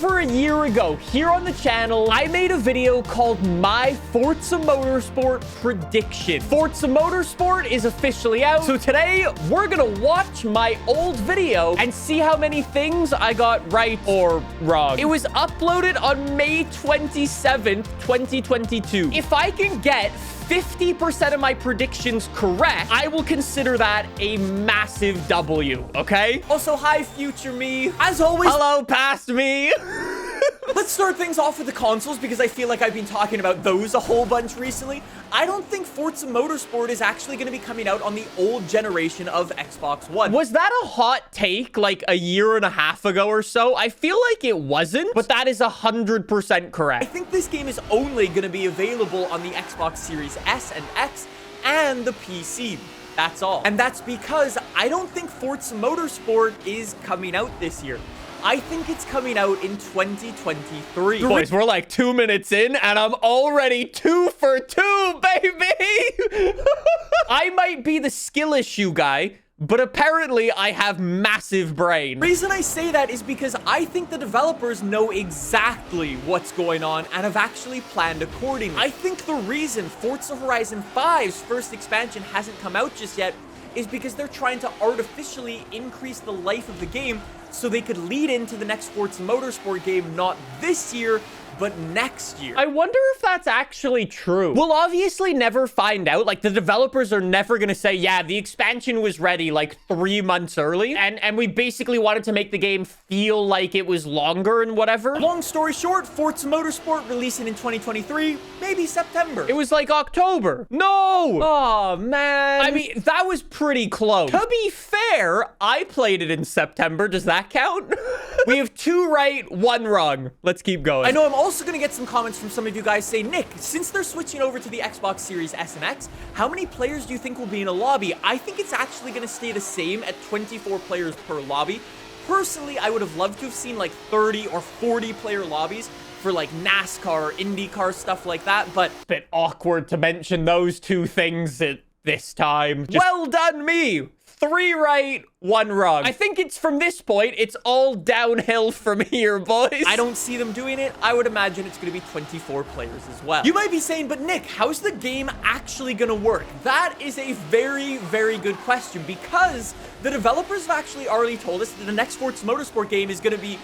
over a year ago, here on the channel, I made a video called My Forza Motorsport Prediction. Forza Motorsport is officially out, so today we're gonna watch my old video and see how many things I got right or wrong. It was uploaded on May 27th, 2022. If I can get 50% of my predictions correct, I will consider that a massive W, okay? Also, hi, future me. As always, hello, past me. Let's start things off with the consoles because I feel like I've been talking about those a whole bunch recently. I don't think Forza Motorsport is actually going to be coming out on the old generation of Xbox One. Was that a hot take like a year and a half ago or so? I feel like it wasn't, but that is 100% correct. I think this game is only going to be available on the Xbox Series S and X and the PC. That's all. And that's because I don't think Forza Motorsport is coming out this year. I think it's coming out in 2023. Boys, we're like 2 minutes in and I'm already 2 for 2, baby. I might be the skill issue guy, but apparently I have massive brain. The reason I say that is because I think the developers know exactly what's going on and have actually planned accordingly. I think the reason Forza Horizon 5's first expansion hasn't come out just yet is because they're trying to artificially increase the life of the game so they could lead into the next Forza Motorsport game, not this year, but next year. I wonder if that's actually true. We'll obviously never find out. Like, the developers are never gonna say, yeah, the expansion was ready like 3 months early, and we basically wanted to make the game feel like it was longer and whatever. Long story short, Forza Motorsport releasing in 2023, maybe September. It was like October. No! Oh, man. I mean, that was pretty close. To be fair, I played it in September. Does that count? We have 2 right, 1 wrong. Let's keep going. I know I'm also going to get some comments from some of you guys saying, Nick, since they're switching over to the Xbox Series S and X, how many players do you think will be in a lobby? I think it's actually going to stay the same at 24 players per lobby. Personally, I would have loved to have seen like 30 or 40 player lobbies for like NASCAR or IndyCar, stuff like that, but a bit awkward to mention those 2 things at this time. Well done, me. 3 right, 1 wrong. I think it's from this point, it's all downhill from here, boys. I don't see them doing it. I would imagine it's going to be 24 players as well. You might be saying, but Nick, how's the game actually going to work? That is a very, very good question because the developers have actually already told us that the next Forza Motorsport game is going to be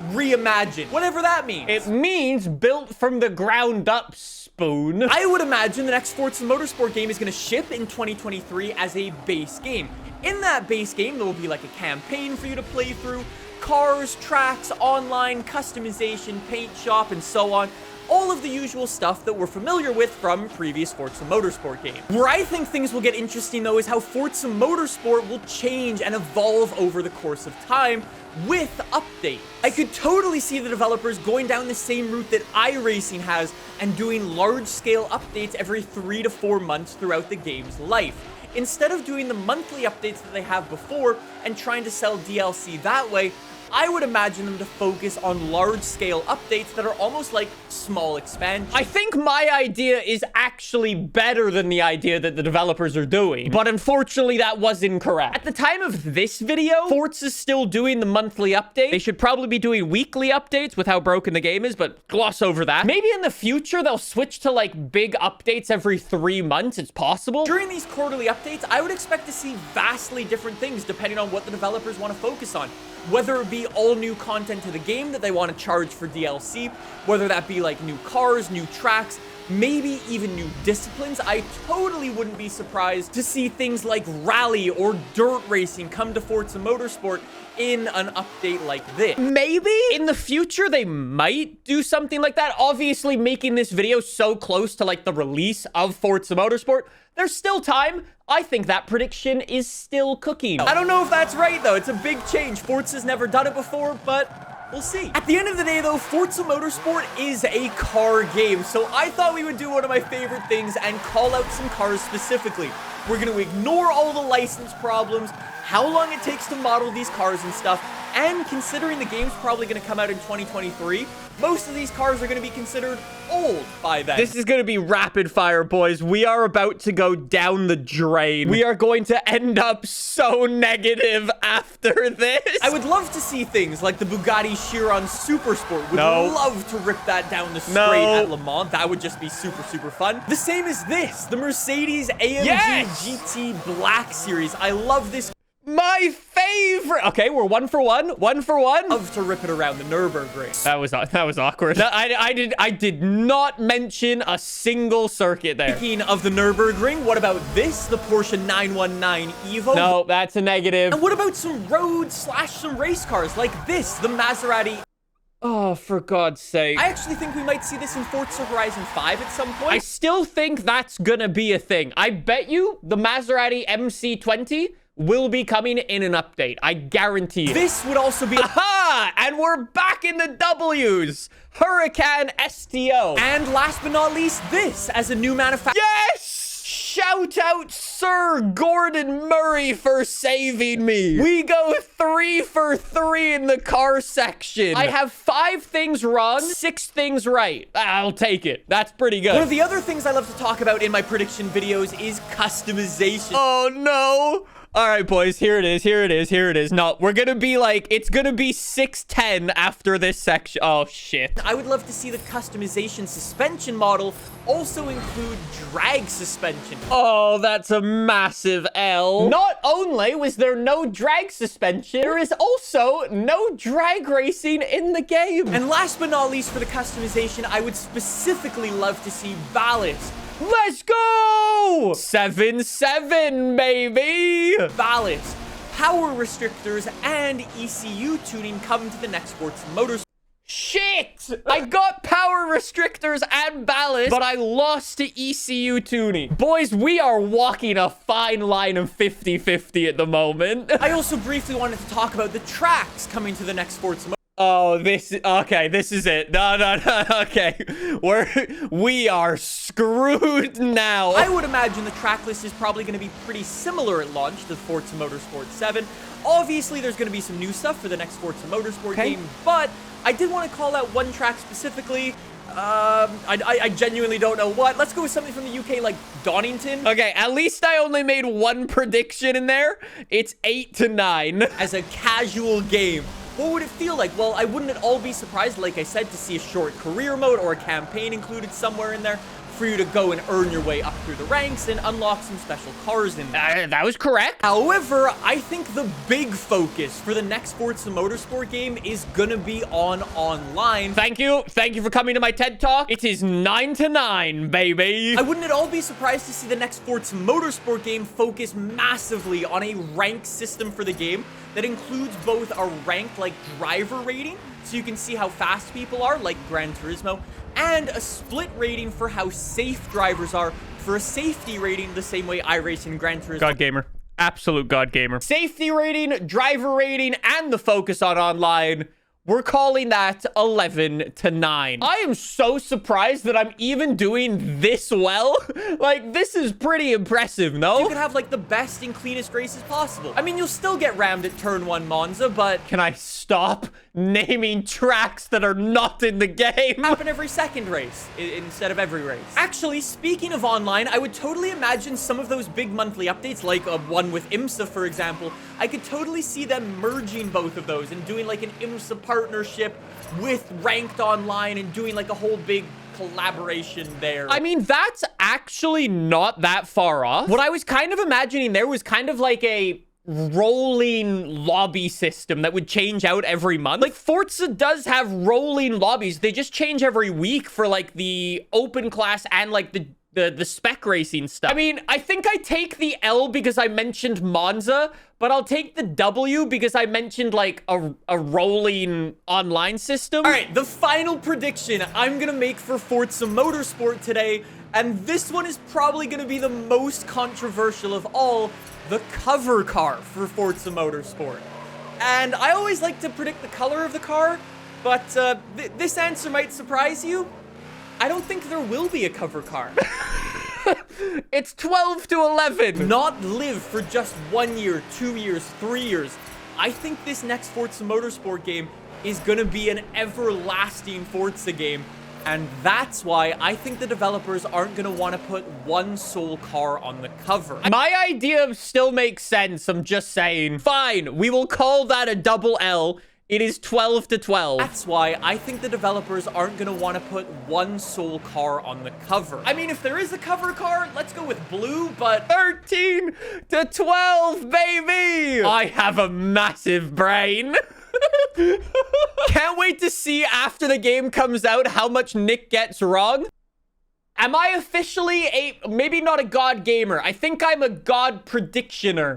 reimagined. Whatever that means. It means built from the ground up, spoon. I would imagine the next Forza Motorsport game is going to ship in 2023 as a base game. In that base game, there will be like a campaign for you to play through, cars, tracks, online, customization, paint shop, and so on. All of the usual stuff that we're familiar with from previous Forza Motorsport games. Where I think things will get interesting, though, is how Forza Motorsport will change and evolve over the course of time with updates. I could totally see the developers going down the same route that iRacing has and doing large-scale updates every 3 to 4 months throughout the game's life. Instead of doing the monthly updates that they have before and trying to sell DLC that way, I would imagine them to focus on large-scale updates that are almost like small expansions. I think my idea is actually better than the idea that the developers are doing, but unfortunately that was incorrect. At the time of this video, Forza's still doing the monthly update. They should probably be doing weekly updates with how broken the game is, but gloss over that. Maybe in the future, they'll switch to like big updates every 3 months. It's possible. During these quarterly updates, I would expect to see vastly different things depending on what the developers want to focus on. Whether it be all new content to the game that they want to charge for DLC, whether that be like new cars, new tracks, maybe even new disciplines. I totally wouldn't be surprised to see things like rally or dirt racing come to Forza Motorsport in an update like this. Maybe in the future they might do something like that. Obviously, making this video so close to like the release of Forza Motorsport, there's still time. I think that prediction is still cooking. I don't know if that's right, though. It's a big change. Forza's never done it before, but we'll see. At the end of the day, though, Forza Motorsport is a car game, so I thought we would do one of my favorite things and call out some cars specifically. We're going to ignore all the license problems, how long it takes to model these cars and stuff, And considering the game's probably going to come out in 2023, most of these cars are going to be considered old by then. This is going to be rapid fire, boys. We are about to go down the drain. We are going to end up so negative after this. I would love to see things like the Bugatti Chiron Supersport. Would love to rip that down the straight at Le Mans. That would just be super, super fun. The same as this, the Mercedes AMG GT Black Series. I love this. My favorite. Okay, we're 1 for 1. 1 for 1. Love to rip it around the Nürburgring. That was awkward. No, I did not mention a single circuit there. Speaking of the Nürburgring, what about this? The Porsche 919 Evo. No, that's a negative. And what about some road / some race cars like this? The Maserati. Oh, for God's sake. I actually think we might see this in Forza Horizon 5 at some point. I still think that's gonna be a thing. I bet you the Maserati MC20 will be coming in an update. I guarantee it. This would also be... Aha! And we're back in the W's. Huracan STO. And last but not least, this as a new manufacturer. Yes! Shout out Sir Gordon Murray for saving me. We go 3 for 3 in the car section. I have 5 things wrong, 6 things right. I'll take it. That's pretty good. One of the other things I love to talk about in my prediction videos is customization. Oh, no. All right, boys, here it is. No, we're gonna be like, it's gonna be 610 after this section. Oh, shit. I would love to see the customization suspension model also include drag suspension. Oh, that's a massive L. Not only was there no drag suspension, there is also no drag racing in the game. And last but not least for the customization, I would specifically love to see ballast. Let's go! 7-7, baby! Ballast, power restrictors, and ECU tuning come to the next Forza Motorsport. Shit! I got power restrictors and ballast, but I lost to ECU tuning. Boys, we are walking a fine line of 50-50 at the moment. I also briefly wanted to talk about the tracks coming to the next Forza Motorsport. Oh, this is it. No, okay. We are screwed now. I would imagine the track list is probably going to be pretty similar at launch to Forza Motorsport 7. Obviously, there's going to be some new stuff for the next Forza Motorsport game, but I did want to call out one track specifically. I genuinely don't know what. Let's go with something from the UK like Donington. Okay, at least I only made one prediction in there. It's 8-9. As a casual game, what would it feel like? Well, I wouldn't at all be surprised, like I said, to see a short career mode or a campaign included somewhere in there for you to go and earn your way up through the ranks and unlock some special cars in there. That was correct. However, I think the big focus for the next Forza Motorsport game is gonna be on online. Thank you for coming to my TED Talk. It is 9-9, baby. I wouldn't at all be surprised to see the next Forza Motorsport game focus massively on a rank system for the game that includes both a ranked like driver rating, so you can see how fast people are, like Gran Turismo, and a split rating for how safe drivers are, for a safety rating the same way iRacing and Gran Turismo. God gamer. Absolute God gamer. Safety rating, driver rating, and the focus on online. We're calling that 11-9. I am so surprised that I'm even doing this well. Like, this is pretty impressive, no? You can have, like, the best and cleanest races possible. I mean, you'll still get rammed at Turn 1 Monza, but... Can I stop naming tracks that are not in the game? Happen every second race instead of every race. Actually, speaking of online, I would totally imagine some of those big monthly updates, like one with IMSA, for example. I could totally see them merging both of those and doing, like, an IMSA partnership with Ranked Online and doing like a whole big collaboration there. I mean, that's actually not that far off. What I was kind of imagining there was kind of like a rolling lobby system that would change out every month. Like, Forza does have rolling lobbies. They just change every week for like the open class and like the spec racing stuff. I mean, I think I take the L because I mentioned Monza, but I'll take the W because I mentioned like a rolling online system. All right, the final prediction I'm gonna make for Forza Motorsport today, and this one is probably gonna be the most controversial of all, the cover car for Forza Motorsport. And I always like to predict the color of the car, but this answer might surprise you. I don't think there will be a cover car. It's 12-11. Not live for just 1 year, 2 years, 3 years. I think this next Forza Motorsport game is gonna be an everlasting Forza game. And that's why I think the developers aren't going to want to put one sole car on the cover. My idea still makes sense. I'm just saying. Fine, we will call that a double L. It is 12 to 12. That's why I think the developers aren't going to want to put one sole car on the cover. I mean, if there is a cover car, let's go with blue, but 13 to 12, baby! I have a massive brain. Can't wait to see after the game comes out how much Nick gets wrong. Am I officially maybe not a god gamer? I think I'm a god predictioner.